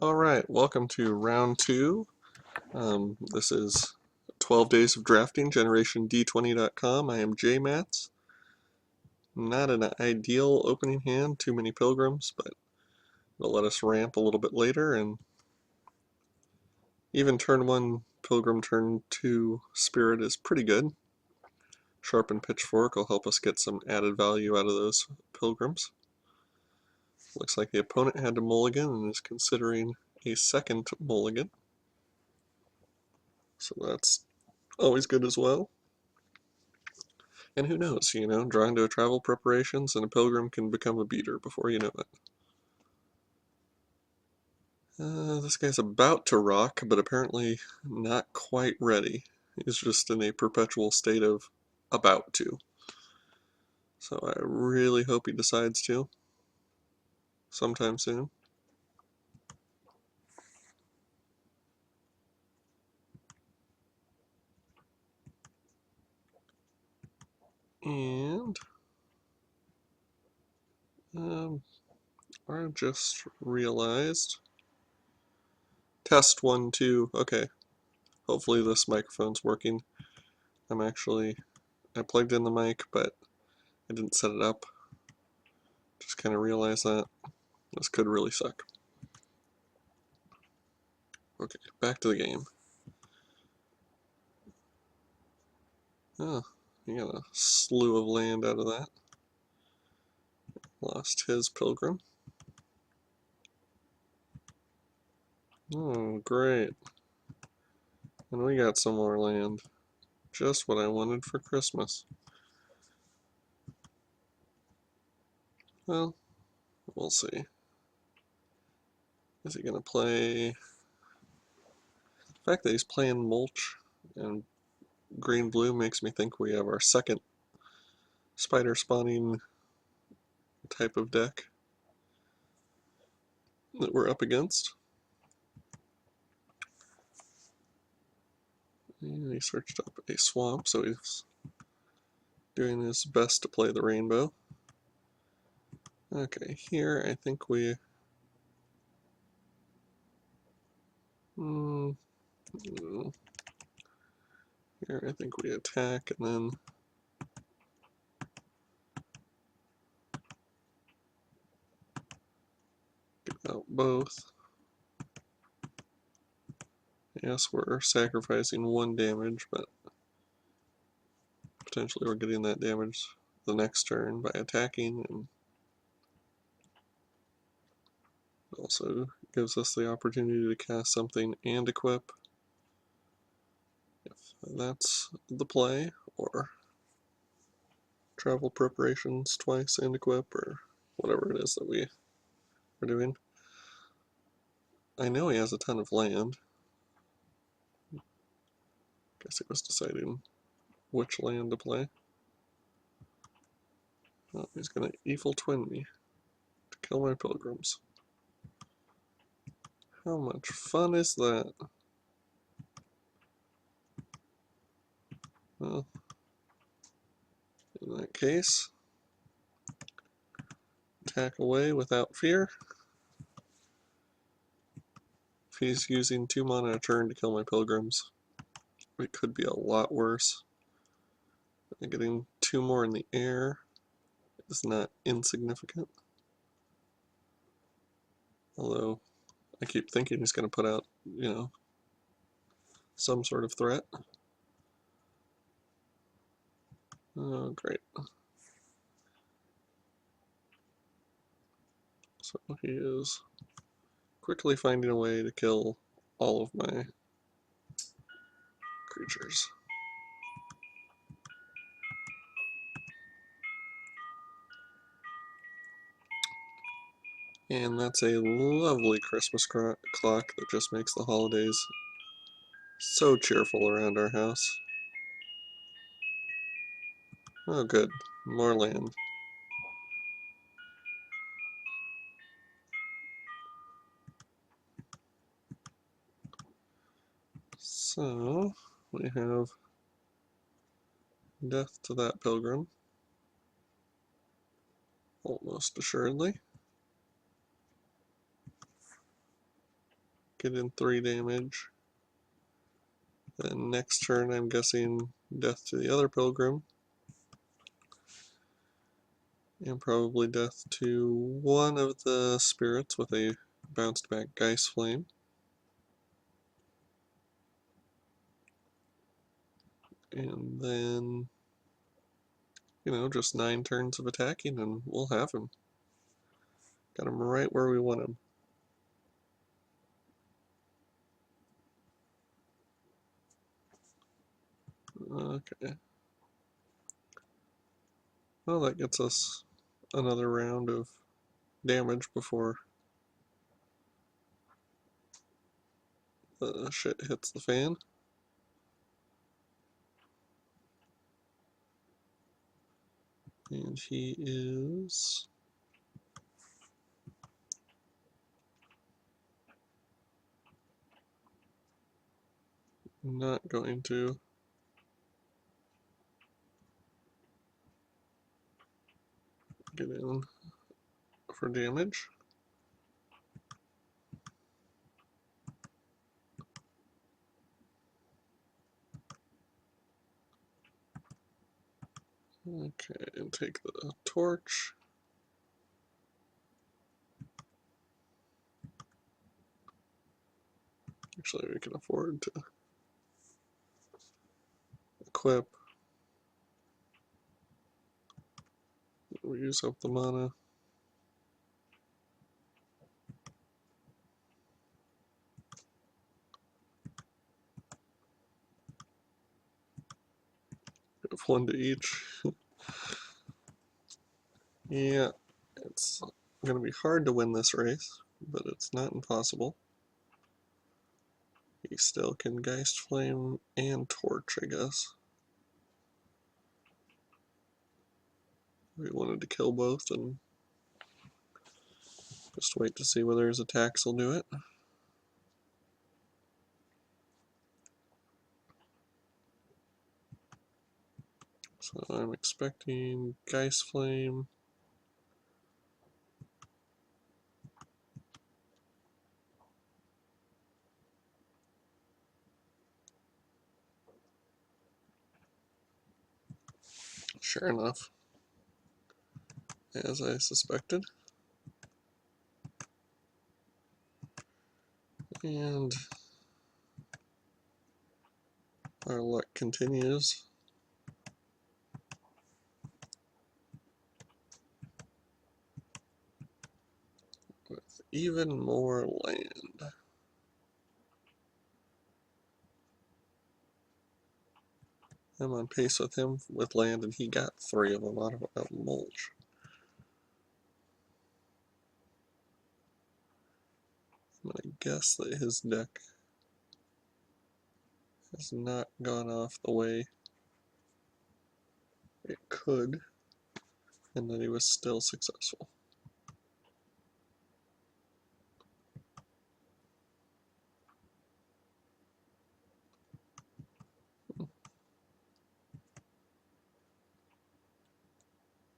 Alright, welcome to round 2. This is 12 Days of Drafting, Generation D20.com. I am JMats. Not an ideal opening hand, too many pilgrims, but it'll let us ramp a little bit later, and even turn 1 pilgrim, turn 2 spirit is pretty good. Sharpened Pitchfork will help us get some added value out of those pilgrims. Looks like the opponent had to mulligan and is considering a second mulligan. So that's always good as well. And who knows, drawing to a travel preparations and a pilgrim can become a beater before you know it. This guy's about to rock, but apparently not quite ready. He's just in a perpetual state of about to. So I really hope he decides to sometime soon. And I just realized test 1, 2. Okay, hopefully this microphone's working. I plugged in the mic, but I didn't set it up. Just kind of realized that this could really suck. Okay, back to the game. Oh, he got a slew of land out of that. Lost his pilgrim. Oh, great. And we got some more land. Just what I wanted for Christmas. Well, we'll see. Is he going to play... The fact that he's playing mulch and green-blue makes me think we have our second spider spawning type of deck that we're up against. And he searched up a swamp, so he's doing his best to play the rainbow. Okay, here I think we... Here I think we attack and then get out both. Yes, we're sacrificing 1 damage, but potentially we're getting that damage the next turn by attacking, and it also gives us the opportunity to cast something and equip if that's the play, or travel preparations twice and equip, or whatever it is that we are doing. I know he has a ton of land. Guess he was deciding which land to play. Oh, he's gonna evil twin me to kill my pilgrims. How much fun is that? Well, in that case, attack away without fear. If he's using 2 mana a turn to kill my pilgrims, it could be a lot worse. And getting 2 more in the air is not insignificant. Although, I keep thinking he's going to put out, some sort of threat. Oh, great. So he is quickly finding a way to kill all of my creatures. And that's a lovely Christmas clock that just makes the holidays so cheerful around our house. Oh good, more land. So, we have death to that pilgrim, almost assuredly. get in 3 damage. Then next turn I'm guessing death to the other pilgrim. And probably death to one of the spirits with a bounced back Geist Flame. And then, you know, just 9 turns of attacking and we'll have him. Got him right where we want him. Okay. Well, that gets us another round of damage before the shit hits the fan. And he is not going to get in for damage. Okay, and take the torch. Actually, we can afford to equip. We use up the mana. Have one to each. Yeah, it's going to be hard to win this race, but it's not impossible. He still can Geist Flame and Torch, I guess. We wanted to kill both and just wait to see whether his attacks will do it. So I'm expecting Geist Flame. Sure enough, as I suspected. And our luck continues. With even more land. I'm on pace with him with land, and he got 3 of them out of mulch. I'm gonna guess that his deck has not gone off the way it could, and that he was still successful.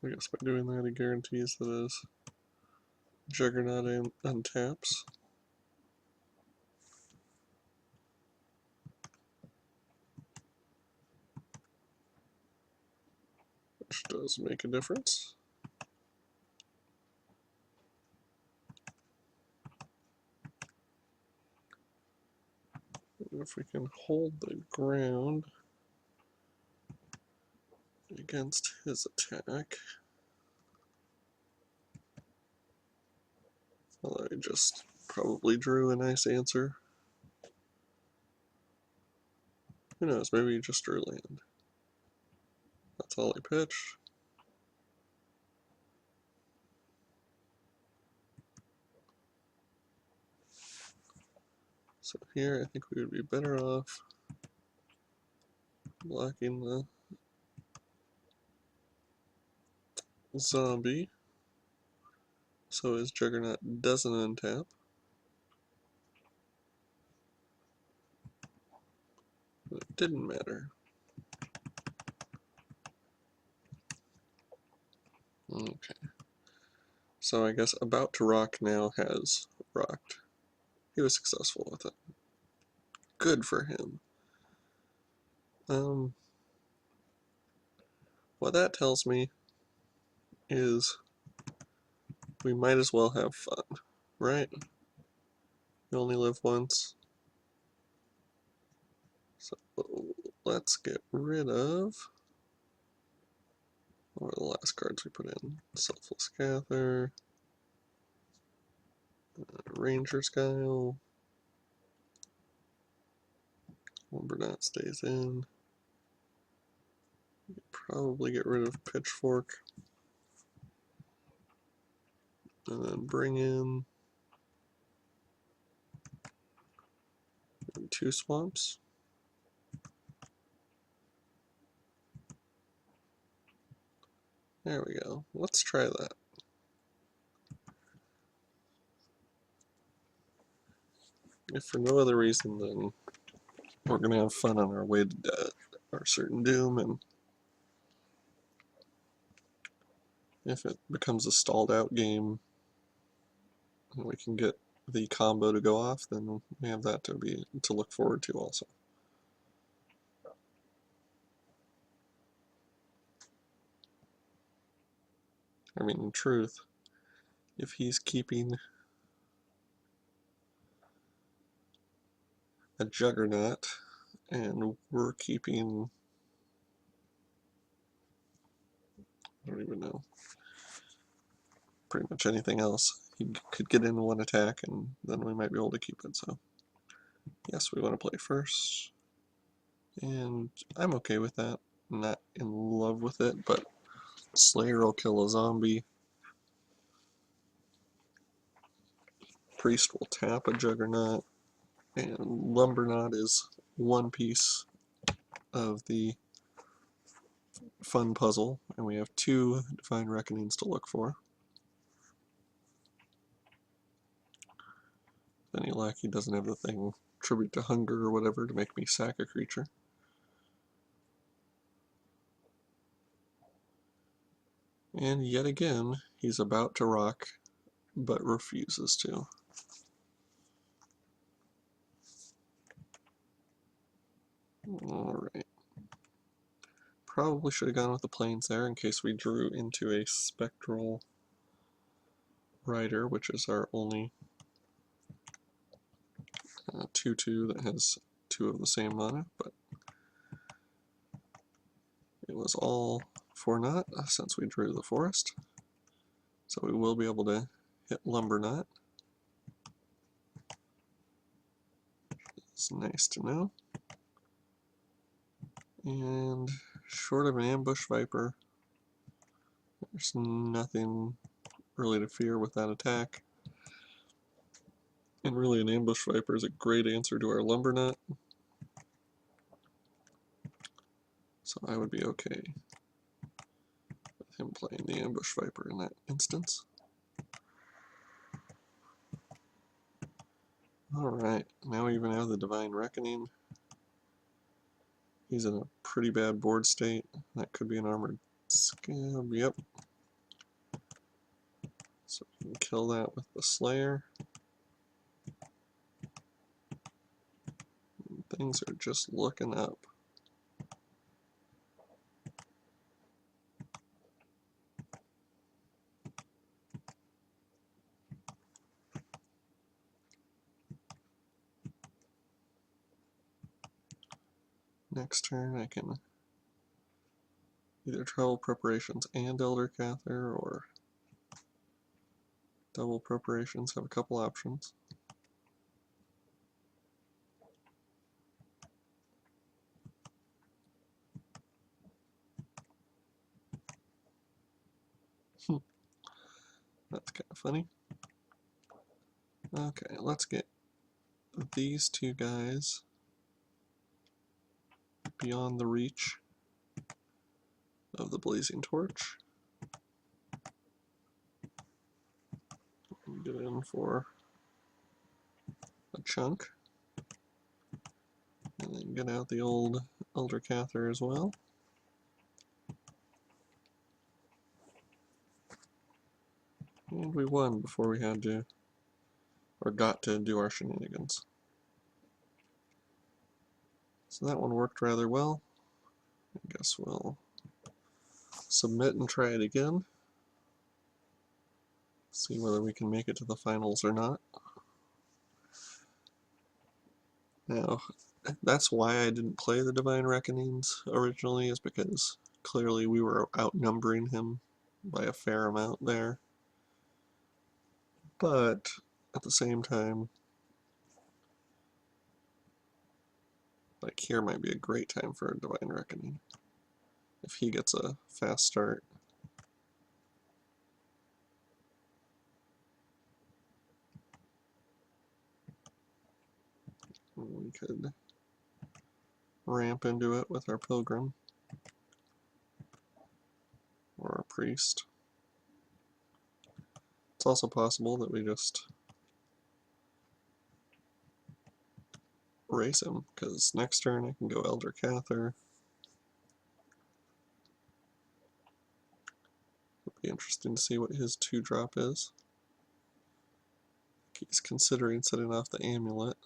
I guess by doing that, it guarantees that his Juggernaut untaps. Which does make a difference. And if we can hold the ground against his attack, well, I just probably drew a nice answer. Who knows, maybe he just drew land. That's all he pitched. So here I think we would be better off blocking the zombie so his Juggernaut doesn't untap. But it didn't matter. Okay. So I guess About to Rock now has rocked. he was successful with it. Good for him. What that tells me is we might as well have fun, right? You only live once. So let's get rid of, what are the last cards we put in? Selfless Gather, Ranger's Guile, Lumberknot stays in. Probably get rid of Pitchfork. And then bring in 2 swamps. There we go. Let's try that. If for no other reason than we're going to have fun on our way to our certain doom, and if it becomes a stalled out game and we can get the combo to go off, then we have that to look forward to also. I mean, in truth, if he's keeping a Juggernaut and we're keeping, I don't even know, pretty much anything else, he could get in 1 attack and then we might be able to keep it. So yes, we want to play first, and I'm okay with that. I'm not in love with it, but Slayer will kill a zombie, Priest will tap a Juggernaut, and Lumberknot is 1 piece of the fun puzzle, and we have 2 Divine Reckonings to look for. Any luck, he doesn't have the thing, Tribute to Hunger or whatever, to make me sack a creature. And yet again, he's about to rock, but refuses to. Alright. Probably should have gone with the plains there in case we drew into a Spectral Rider, which is our only 2/2 that has 2 of the same mana, but it was all for naught since we drew the forest. So we will be able to hit Lumberknot. It's nice to know. And short of an Ambush Viper, there's nothing really to fear with that attack. And really, an Ambush Viper is a great answer to our Lumberknot. So I would be okay with him playing the Ambush Viper in that instance. Alright, now we even have the Divine Reckoning. He's in a pretty bad board state. That could be an Armored Scab, yep. So we can kill that with the Slayer. Things are just looking up. Next turn I can either Trouble Preparations and Elder Cather, or Double Preparations, have a couple options. That's kind of funny. Okay, let's get these 2 guys beyond the reach of the Blazing Torch. Get in for a chunk. And then get out the old Elder Cather as well. And we won before we had to or got to do our shenanigans. So that one worked rather well. I guess we'll submit and try it again. See whether we can make it to the finals or not. Now, that's why I didn't play the Divine Reckonings originally, is because clearly we were outnumbering him by a fair amount there. But at the same time, like, here might be a great time for a Divine Reckoning if he gets a fast start. We could ramp into it with our Pilgrim or our Priest. It's also possible that we just race him, because next turn I can go Elder Cather. It'll be interesting to see what his 2-drop is. He's considering setting off the amulet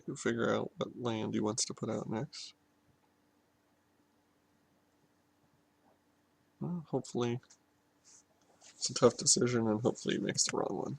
to figure out what land he wants to put out next. Well, hopefully it's a tough decision, and hopefully he makes the wrong one.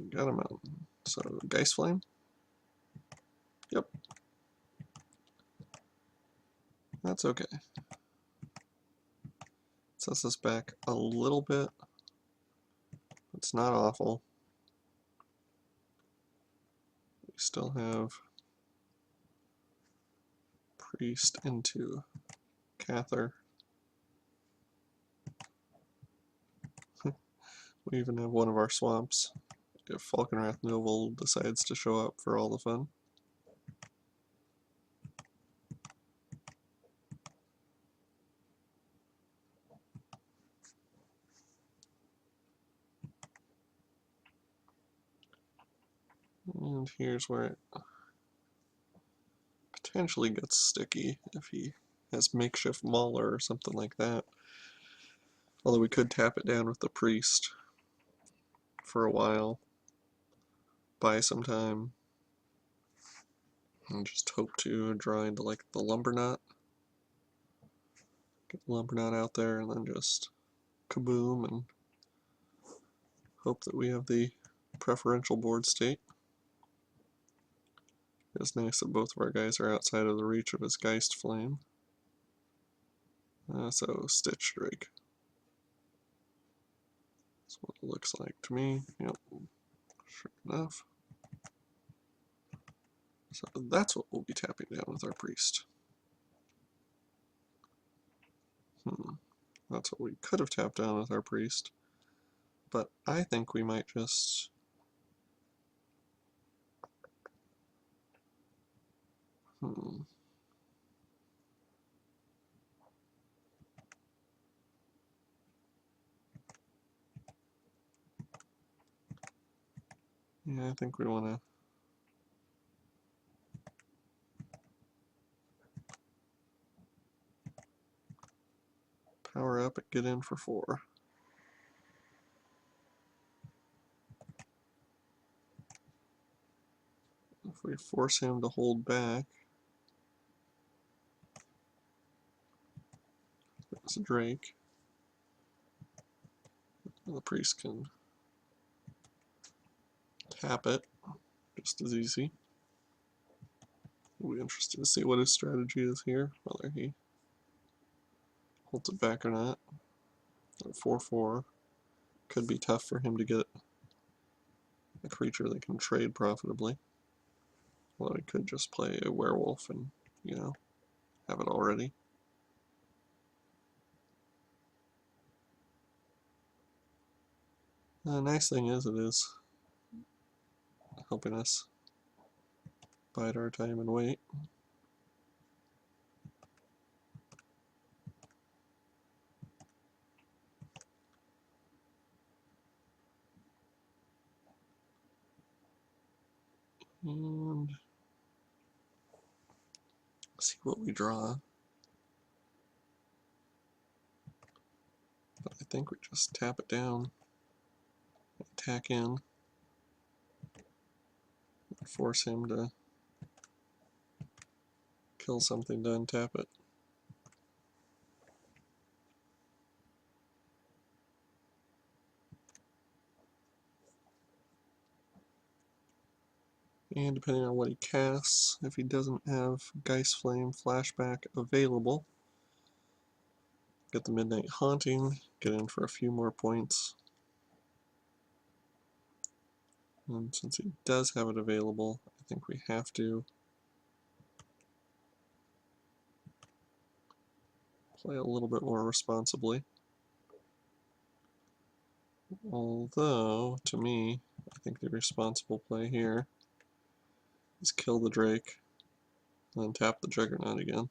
Got him out. So, Geist Flame? Yep. That's okay. Sets us back a little bit. It's not awful. We still have Priest into Cather. We even have one of our swamps if Falkenrath Noble decides to show up for all the fun. And here's where it potentially gets sticky if he has makeshift Mauler or something like that. Although we could tap it down with the Priest for a while, buy some time, and just hope to draw into like the Lumberknot. Get the Lumberknot out there and then just kaboom and hope that we have the preferential board state. It's nice that both of our guys are outside of the reach of his Geist Flame. So Stitch Drake. That's what it looks like to me. Yep, sure enough. So that's what we'll be tapping down with our Priest. That's what we could have tapped down with our Priest. But I think we might just... Yeah, I think we want to power up and get in for 4. If we force him to hold back, there's a Drake. The Priest can tap it just as easy. It'll be interesting to see what his strategy is here, whether he holds it back or not. At 4/4, could be tough for him to get a creature that can trade profitably. Although he could just play a werewolf and, you know, have it already. The nice thing is, it is helping us bide our time and wait. And see what we draw. I think we just tap it down, attack in, and force him to kill something to untap it. And depending on what he casts, if he doesn't have Geist Flame Flashback available, get the Midnight Haunting, get in for a few more points. And since he does have it available, I think we have to play a little bit more responsibly. Although, to me, I think the responsible play here is kill the Drake, and then tap the Juggernaut again.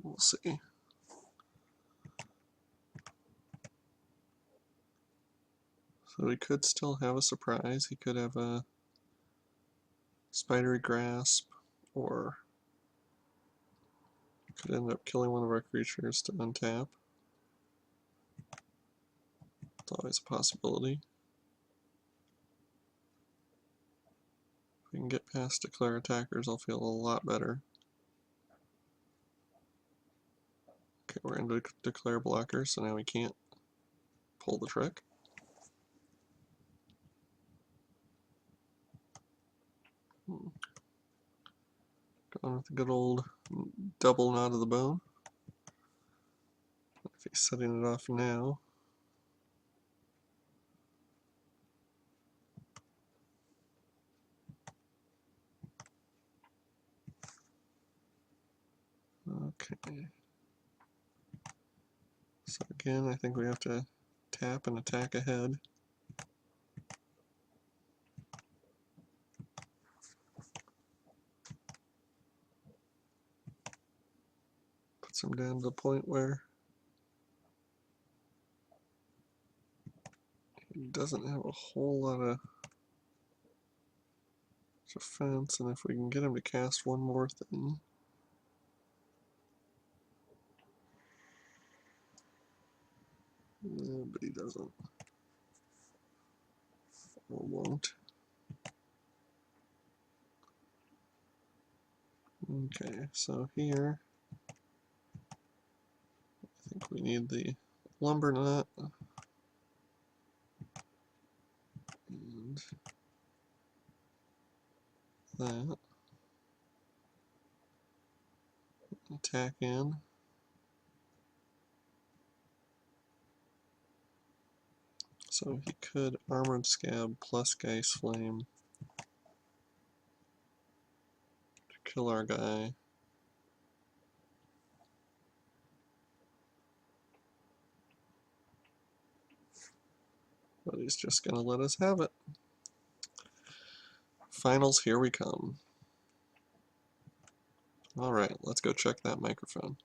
We'll see. So he could still have a surprise. He could have a Spidery Grasp, or could end up killing one of our creatures to untap. It's always a possibility. If we can get past Declare Attackers, I'll feel a lot better. Okay, we're into Declare Blocker, so now we can't pull the trick. Going with the good old double knot of the bone. If he's setting it off now, okay. So again, I think we have to tap and attack ahead. Puts him down to the point where he doesn't have a whole lot of defense, and if we can get him to cast one more thing. No, but he doesn't. Or won't. Okay, so here I think we need the lumber nut and that. Attack in. So he could Armored Scab plus Geist Flame to kill our guy. But he's just going to let us have it. Finals, here we come. Alright, let's go check that microphone.